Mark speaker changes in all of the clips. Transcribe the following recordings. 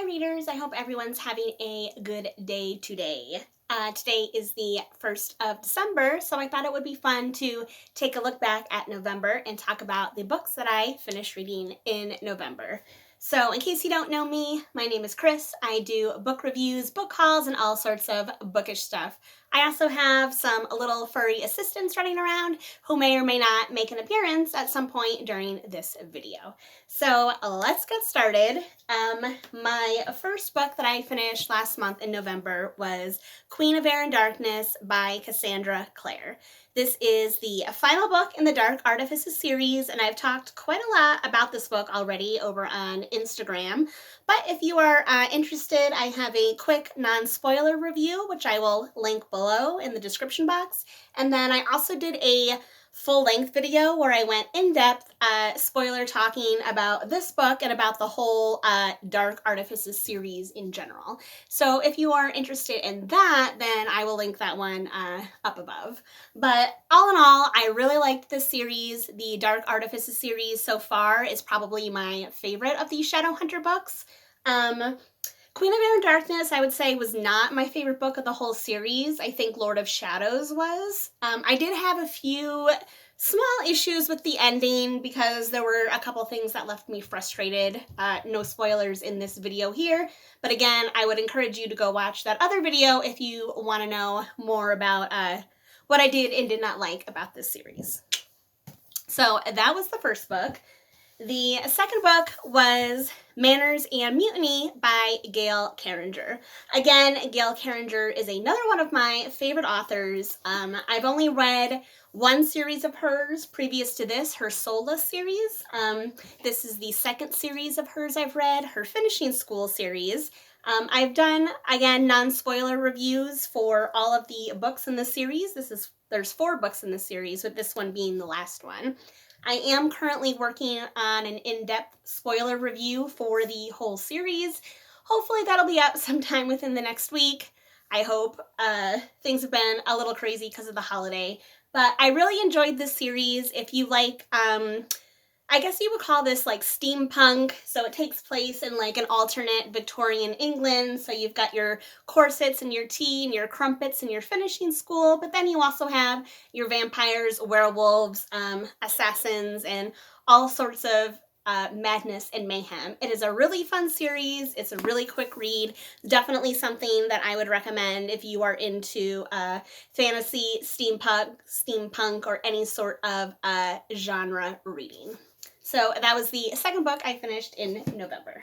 Speaker 1: Hi readers, I hope everyone's having a good day today. Today is the 1st of December, so I thought it would be fun to take a look back at November and talk about the books that I finished reading in November. So in case you don't know me, my name is Chris. I do book reviews, book hauls, and all sorts of bookish stuff. I also have some little furry assistants running around who may or may not make an appearance at some point during this video. So let's get started. My first book that I finished last month in November was Queen of Air and Darkness by Cassandra Clare. This is the final book in the Dark Artifices series, and I've talked quite a lot about this book already over on Instagram. But if you are interested, I have a quick non-spoiler review, which I will link below in the description box. And then I also did a full-length video where I went in-depth spoiler talking about this book and about the whole Dark Artifices series in general. So if you are interested in that, then I will link that one up above. But all in all, I really liked this series. The Dark Artifices series so far is probably my favorite of the Shadowhunter books. Queen of Air and Darkness, I would say, was not my favorite book of the whole series. I think Lord of Shadows was. I did have a few small issues with the ending because there were a couple things that left me frustrated. No spoilers in this video here, but again, I would encourage you to go watch that other video if you want to know more about what I did and did not like about this series. So that was the first book. The second book was Manners and Mutiny by Gail Carringer. Again, Gail Carringer is another one of my favorite authors. I've only read one series of hers previous to this, her Soulless series. This is the second series of hers I've read, her Finishing School series. I've done, again, non-spoiler reviews for all of the books in the series. There's 4 books in the series, with this one being the last one. I am currently working on an in-depth spoiler review for the whole series. Hopefully that'll be out sometime within the next week. I hope. Things have been a little crazy because of the holiday, but I really enjoyed this series. If you like, I guess you would call this like steampunk, so it takes place in like an alternate Victorian England, so you've got your corsets and your tea and your crumpets and your finishing school, but then you also have your vampires, werewolves, assassins, and all sorts of madness and mayhem. It is a really fun series. It's a really quick read. Definitely something that I would recommend if you are into fantasy, steampunk, or any sort of genre reading. So that was the second book I finished in November.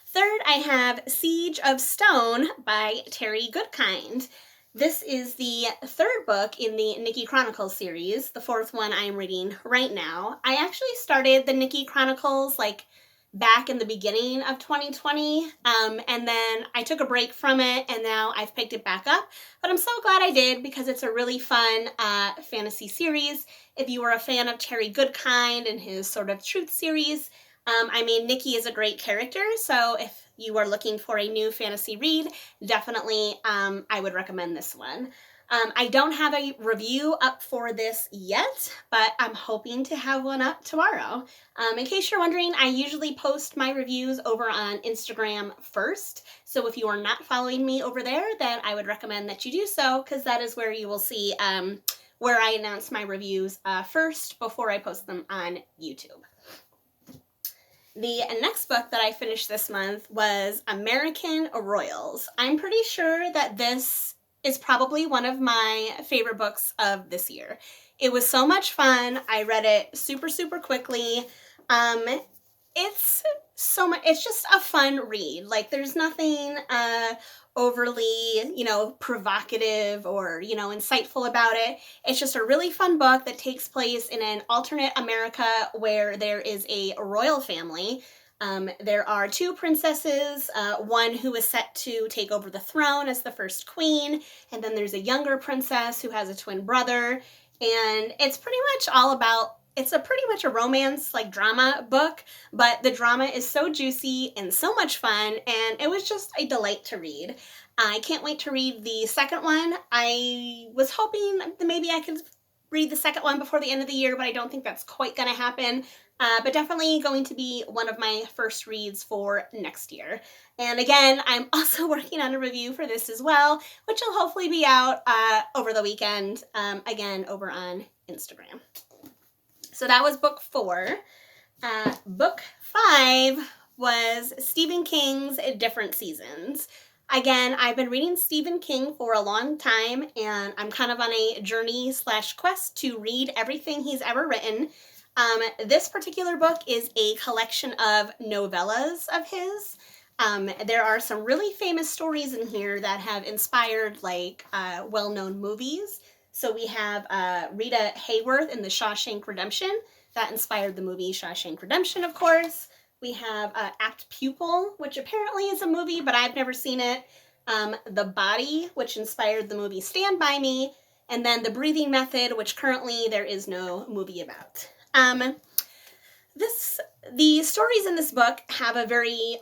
Speaker 1: Third, I have Siege of Stone by Terry Goodkind. This is the third book in the Nikki Chronicles series, the 4th one I'm reading right now. I actually started the Nikki Chronicles like back in the beginning of 2020, and then I took a break from it, and now I've picked it back up, but I'm so glad I did because it's a really fun fantasy series. If you were a fan of Terry Goodkind and his sort of Truth series, I mean, Nikki is a great character, so if you are looking for a new fantasy read, definitely I would recommend this one. I don't have a review up for this yet, but I'm hoping to have one up tomorrow. In case you're wondering, I usually post my reviews over on Instagram first, so if you are not following me over there, then I would recommend that you do so, because that is where you will see where I announce my reviews first before I post them on YouTube. The next book that I finished this month was American Royals. I'm pretty sure that this is probably one of my favorite books of this year. It was so much fun. I read it super quickly. It's just a fun read. Like, there's nothing overly, provocative or, insightful about it. It's just a really fun book that takes place in an alternate America where there is a royal family. There are 2 princesses, one who is set to take over the throne as the first queen, and then there's a younger princess who has a twin brother, and it's pretty much a romance, like, drama book, but the drama is so juicy and so much fun, and it was just a delight to read. I can't wait to read the second one. I was hoping that maybe I could read the second one before the end of the year, but I don't think that's quite gonna happen. but definitely going to be one of my first reads for next year. And again, I'm also working on a review for this as well, which will hopefully be out over the weekend, again, over on Instagram. So that was book 4. Book 5 was Stephen King's Different Seasons. Again, I've been reading Stephen King for a long time, and I'm kind of on a journey / quest to read everything he's ever written. This particular book is a collection of novellas of his. There are some really famous stories in here that have inspired well-known movies. So we have Rita Hayworth in The Shawshank Redemption. That inspired the movie Shawshank Redemption, of course. We have Apt Pupil, which apparently is a movie, but I've never seen it. The Body, which inspired the movie Stand By Me. And then The Breathing Method, which currently there is no movie about. The stories in this book have a very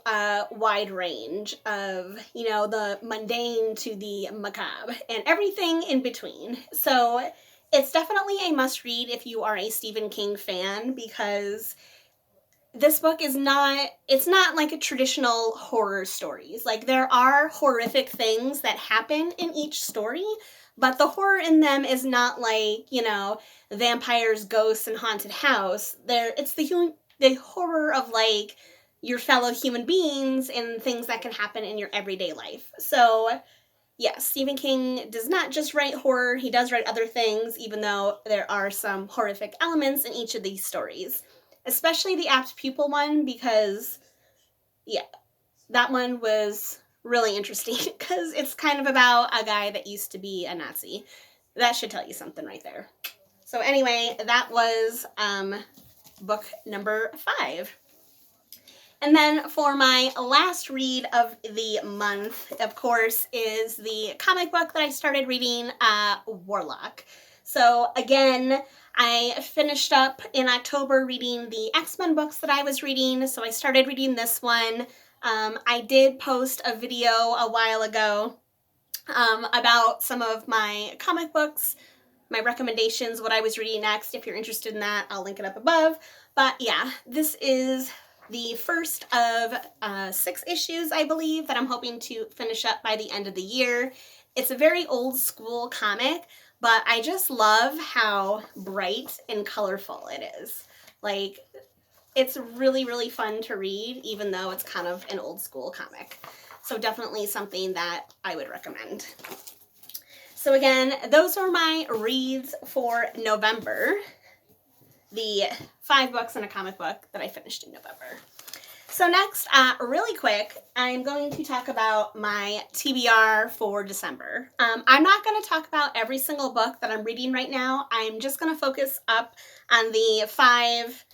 Speaker 1: wide range of, the mundane to the macabre and everything in between. So it's definitely a must-read if you are a Stephen King fan, because this book is it's not like a traditional horror stories. Like, there are horrific things that happen in each story, but the horror in them is not like, vampires, ghosts, and haunted house. It's the horror of like your fellow human beings and things that can happen in your everyday life. So yes, Stephen King does not just write horror, he does write other things, even though there are some horrific elements in each of these stories. Especially the Apt Pupil one, because, that one was really interesting, because it's kind of about a guy that used to be a Nazi. That should tell you something right there. So anyway, that was book number 5. And then for my last read of the month, of course, is the comic book that I started reading, Warlock. So again, I finished up in October reading the X-Men books that I was reading, so I started reading this one. I did post a video a while ago about some of my comic books, my recommendations, what I was reading next. If you're interested in that, I'll link it up above. But yeah, this is the first of 6 issues, I believe, that I'm hoping to finish up by the end of the year. It's a very old school comic, but I just love how bright and colorful it is. Like, it's really, really fun to read, even though it's kind of an old school comic. So definitely something that I would recommend. So again, those are my reads for November. The 5 books and a comic book that I finished in November. So next, really quick, I'm going to talk about my TBR for December. I'm not going to talk about every single book that I'm reading right now. I'm just going to focus up on the 5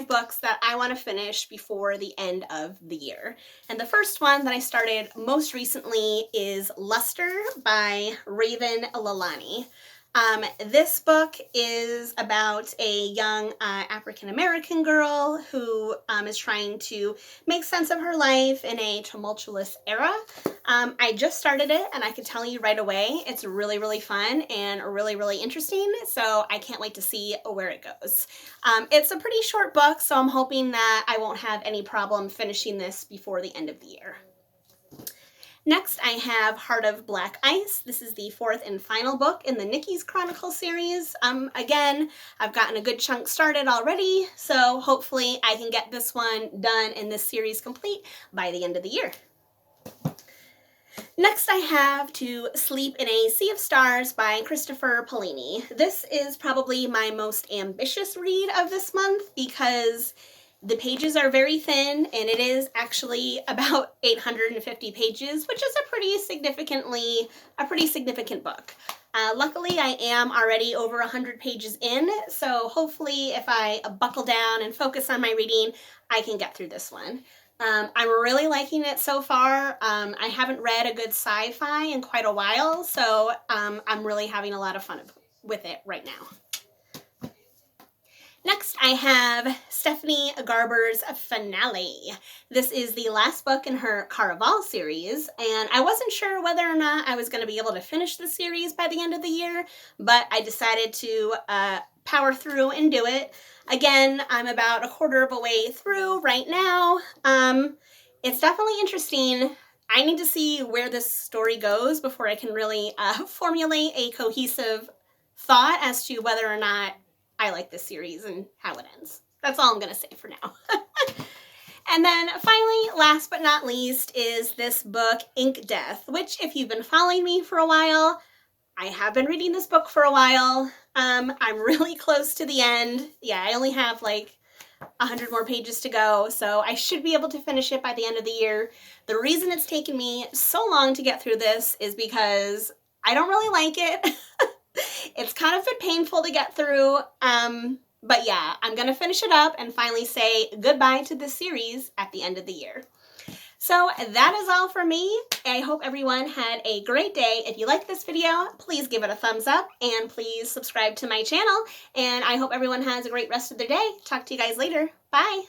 Speaker 1: books that I want to finish before the end of the year. And the first one that I started most recently is Luster by Raven Lalani. This book is about a young African-American girl who is trying to make sense of her life in a tumultuous era. I just started it, and I can tell you right away, it's really, really fun and really, really interesting, so I can't wait to see where it goes. It's a pretty short book, so I'm hoping that I won't have any problem finishing this before the end of the year. Next, I have Heart of Black Ice. This is the 4th and final book in the Nikki's Chronicle series. Again, I've gotten a good chunk started already, so hopefully I can get this one done and this series complete by the end of the year. Next, I have To Sleep in a Sea of Stars by Christopher Paolini. This is probably my most ambitious read of this month because the pages are very thin, and it is actually about 850 pages, which is a pretty significant book. Luckily, I am already over 100 pages in, so hopefully if I buckle down and focus on my reading, I can get through this one. I'm really liking it so far. I haven't read a good sci-fi in quite a while, so I'm really having a lot of fun with it right now. Next, I have Stephanie Garber's Finale. This is the last book in her Caraval series, and I wasn't sure whether or not I was going to be able to finish the series by the end of the year, but I decided to power through and do it. Again, I'm about a quarter of a way through right now. It's definitely interesting. I need to see where this story goes before I can really formulate a cohesive thought as to whether or not I like this series and how it ends. That's all I'm going to say for now. And then finally, last but not least, is this book, Ink Death, which if you've been following me for a while, I have been reading this book for a while. I'm really close to the end. Yeah, I only have like 100 more pages to go, so I should be able to finish it by the end of the year. The reason it's taken me so long to get through this is because I don't really like it. It's kind of been painful to get through, but yeah, I'm gonna finish it up and finally say goodbye to this series at the end of the year. So that is all for me. I hope everyone had a great day. If you like this video, please give it a thumbs up and please subscribe to my channel. And I hope everyone has a great rest of their day. Talk to you guys later. Bye.